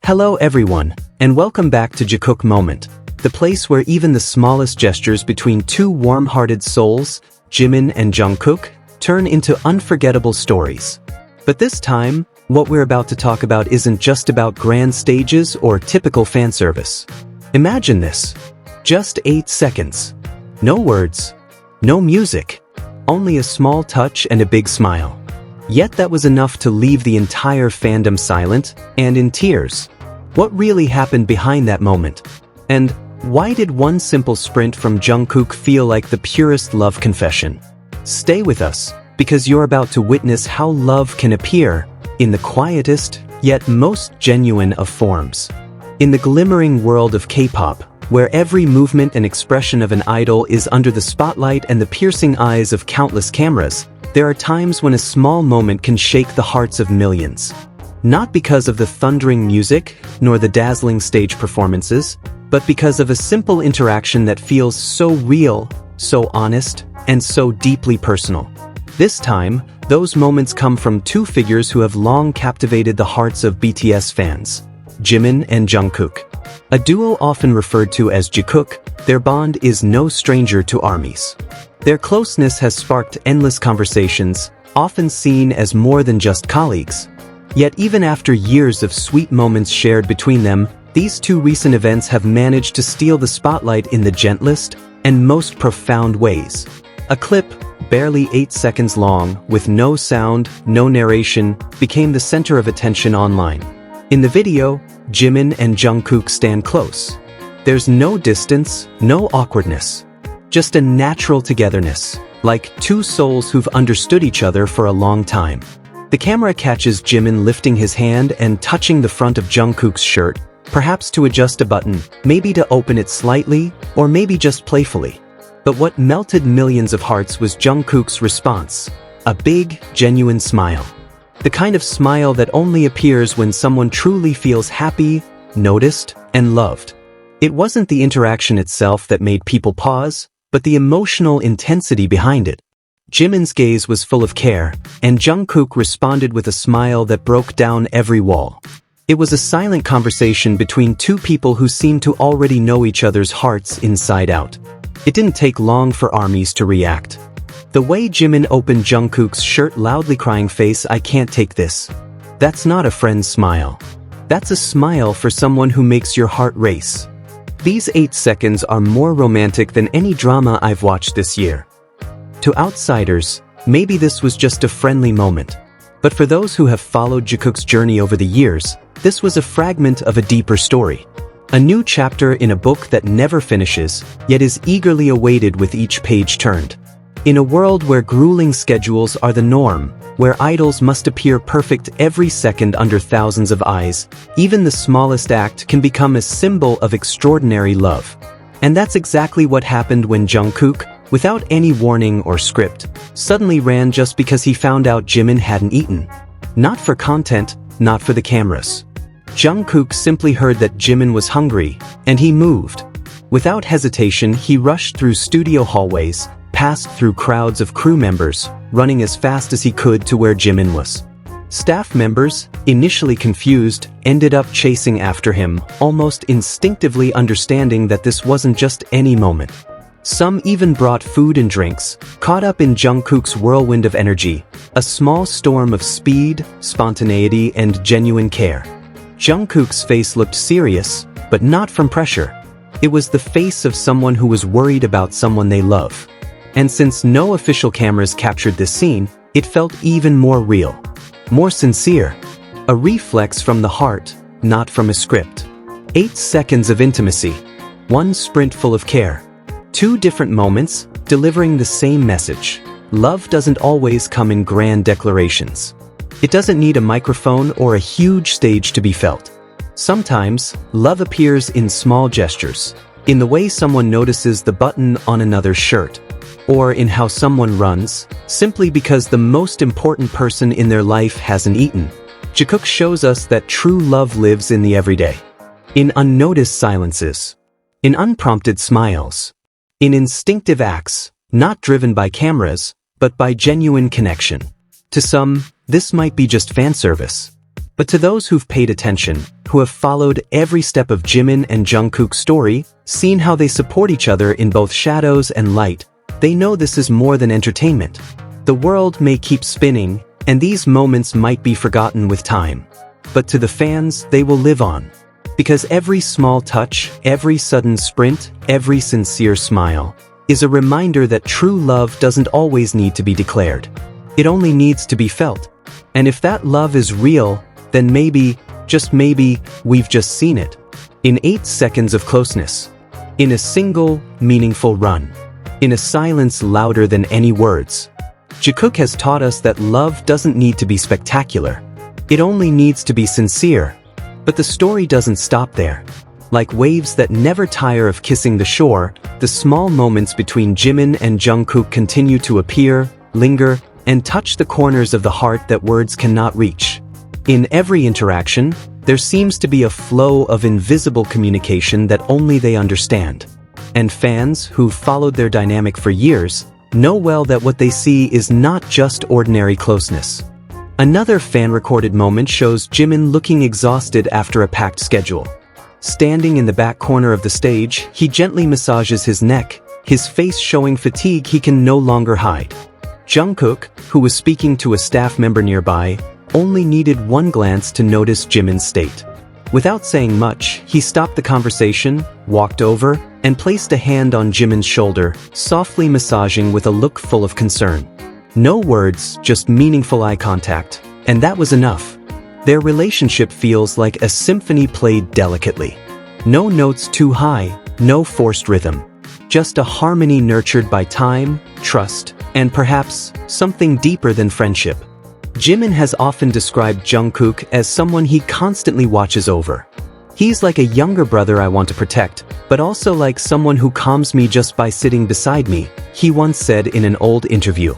Hello everyone, and welcome back to Jikook Moment, the place where even the smallest gestures between two warm-hearted souls, Jimin and Jungkook, turn into unforgettable stories. But this time, what we're about to talk about isn't just about grand stages or typical fan service. Imagine this. Just 8 seconds. No words. No music. Only a small touch and a big smile. Yet that was enough to leave the entire fandom silent and in tears. What really happened behind that moment? And why did one simple sprint from Jungkook feel like the purest love confession? Stay with us, because you're about to witness how love can appear in the quietest, yet most genuine of forms. In the glimmering world of K-pop, where every movement and expression of an idol is under the spotlight and the piercing eyes of countless cameras, there are times when a small moment can shake the hearts of millions. Not because of the thundering music, nor the dazzling stage performances, but because of a simple interaction that feels so real, so honest, and so deeply personal. This time, those moments come from two figures who have long captivated the hearts of BTS fans, Jimin and Jungkook. A duo often referred to as Jikook, their bond is no stranger to armies. Their closeness has sparked endless conversations, often seen as more than just colleagues. Yet even after years of sweet moments shared between them, these two recent events have managed to steal the spotlight in the gentlest and most profound ways. A clip, barely 8 seconds long, with no sound, no narration, became the center of attention online. In the video, Jimin and Jungkook stand close. There's no distance, no awkwardness. Just a natural togetherness, like two souls who've understood each other for a long time. The camera catches Jimin lifting his hand and touching the front of Jungkook's shirt, perhaps to adjust a button, maybe to open it slightly, or maybe just playfully. But what melted millions of hearts was Jungkook's response. A big, genuine smile. The kind of smile that only appears when someone truly feels happy, noticed, and loved. It wasn't the interaction itself that made people pause, but the emotional intensity behind it. Jimin's gaze was full of care, and Jungkook responded with a smile that broke down every wall. It was a silent conversation between two people who seemed to already know each other's hearts inside out. It didn't take long for armies to react. The way Jimin opened Jungkook's shirt, loudly crying face, "I can't take this." That's not a friend's smile. That's a smile for someone who makes your heart race. These 8 seconds are more romantic than any drama I've watched this year. To outsiders, maybe this was just a friendly moment. But for those who have followed Jikook's journey over the years, this was a fragment of a deeper story. A new chapter in a book that never finishes, yet is eagerly awaited with each page turned. In a world where grueling schedules are the norm, where idols must appear perfect every second under thousands of eyes, even the smallest act can become a symbol of extraordinary love. And that's exactly what happened when Jungkook, without any warning or script, suddenly ran just because he found out Jimin hadn't eaten. Not for content, not for the cameras. Jungkook simply heard that Jimin was hungry, and he moved. Without hesitation, he rushed through studio hallways, passed through crowds of crew members, running as fast as he could to where Jimin was. Staff members, initially confused, ended up chasing after him, almost instinctively understanding that this wasn't just any moment. Some even brought food and drinks, caught up in Jungkook's whirlwind of energy, a small storm of speed, spontaneity, and genuine care. Jungkook's face looked serious, but not from pressure. It was the face of someone who was worried about someone they love. And since no official cameras captured this scene, it felt even more real. More sincere. A reflex from the heart, not from a script. 8 seconds of intimacy. One sprint full of care. Two different moments, delivering the same message. Love doesn't always come in grand declarations. It doesn't need a microphone or a huge stage to be felt. Sometimes, love appears in small gestures. In the way someone notices the button on another's shirt. Or in how someone runs, simply because the most important person in their life hasn't eaten. Jikook shows us that true love lives in the everyday. In unnoticed silences. In unprompted smiles. In instinctive acts, not driven by cameras, but by genuine connection. To some, this might be just fan service. But to those who've paid attention, who have followed every step of Jimin and Jungkook's story, seen how they support each other in both shadows and light, they know this is more than entertainment. The world may keep spinning, and these moments might be forgotten with time. But to the fans, they will live on. Because every small touch, every sudden sprint, every sincere smile, is a reminder that true love doesn't always need to be declared. It only needs to be felt. And if that love is real, then maybe, just maybe, we've just seen it. In 8 seconds of closeness. In a single, meaningful run. In a silence louder than any words. Jikook has taught us that love doesn't need to be spectacular. It only needs to be sincere. But the story doesn't stop there. Like waves that never tire of kissing the shore, the small moments between Jimin and Jungkook continue to appear, linger, and touch the corners of the heart that words cannot reach. In every interaction, there seems to be a flow of invisible communication that only they understand. And fans, who've followed their dynamic for years, know well that what they see is not just ordinary closeness. Another fan-recorded moment shows Jimin looking exhausted after a packed schedule. Standing in the back corner of the stage, he gently massages his neck, his face showing fatigue he can no longer hide. Jungkook, who was speaking to a staff member nearby, only needed one glance to notice Jimin's state. Without saying much, he stopped the conversation, walked over, and placed a hand on Jimin's shoulder, softly massaging with a look full of concern. No words, just meaningful eye contact, and that was enough. Their relationship feels like a symphony played delicately. No notes too high, no forced rhythm. Just a harmony nurtured by time, trust, and perhaps something deeper than friendship. Jimin has often described Jungkook as someone he constantly watches over. He's like a younger brother I want to protect, but also like someone who calms me just by sitting beside me, he once said in an old interview.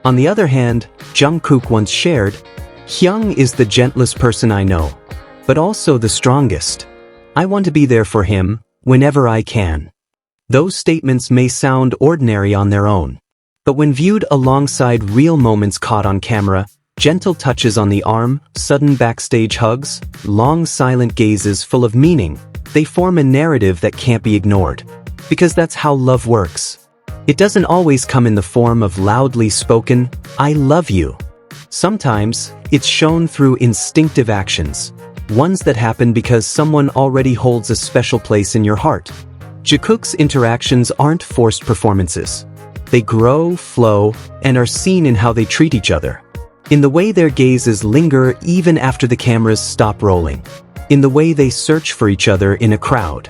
On the other hand, Jungkook once shared, "Hyung is the gentlest person I know, but also the strongest. I want to be there for him, whenever I can." Those statements may sound ordinary on their own, but when viewed alongside real moments caught on camera, gentle touches on the arm, sudden backstage hugs, long silent gazes full of meaning, they form a narrative that can't be ignored. Because that's how love works. It doesn't always come in the form of loudly spoken, "I love you." Sometimes, it's shown through instinctive actions, ones that happen because someone already holds a special place in your heart. Jikook's interactions aren't forced performances. They grow, flow, and are seen in how they treat each other. In the way their gazes linger even after the cameras stop rolling. In the way they search for each other in a crowd.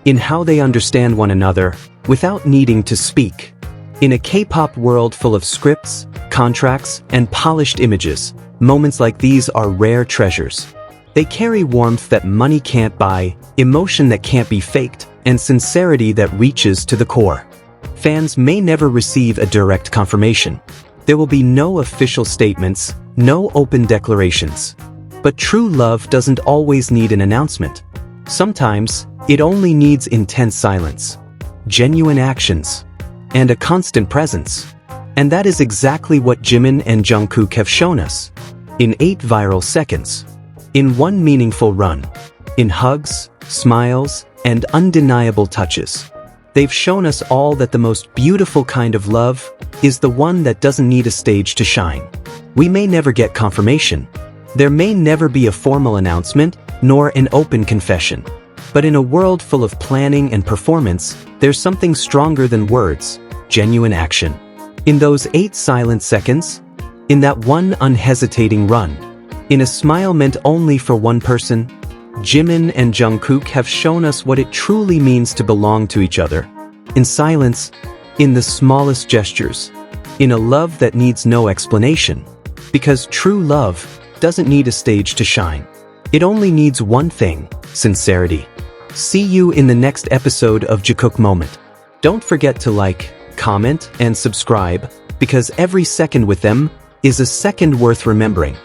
In how they understand one another, without needing to speak. In a K-pop world full of scripts, contracts, and polished images, moments like these are rare treasures. They carry warmth that money can't buy, emotion that can't be faked, and sincerity that reaches to the core. Fans may never receive a direct confirmation. There will be no official statements, no open declarations. But true love doesn't always need an announcement. Sometimes, it only needs intense silence, genuine actions, and a constant presence. And that is exactly what Jimin and Jungkook have shown us. In 8 viral seconds. In one meaningful run. In hugs, smiles, and undeniable touches. They've shown us all that the most beautiful kind of love is the one that doesn't need a stage to shine. We may never get confirmation. There may never be a formal announcement, nor an open confession. But in a world full of planning and performance, there's something stronger than words, genuine action. In those 8 silent seconds, in that one unhesitating run, in a smile meant only for one person, Jimin and Jungkook have shown us what it truly means to belong to each other. In silence, in the smallest gestures, in a love that needs no explanation. Because true love doesn't need a stage to shine. It only needs one thing, sincerity. See you in the next episode of Jikook Moment. Don't forget to like, comment, and subscribe, because every second with them is a second worth remembering.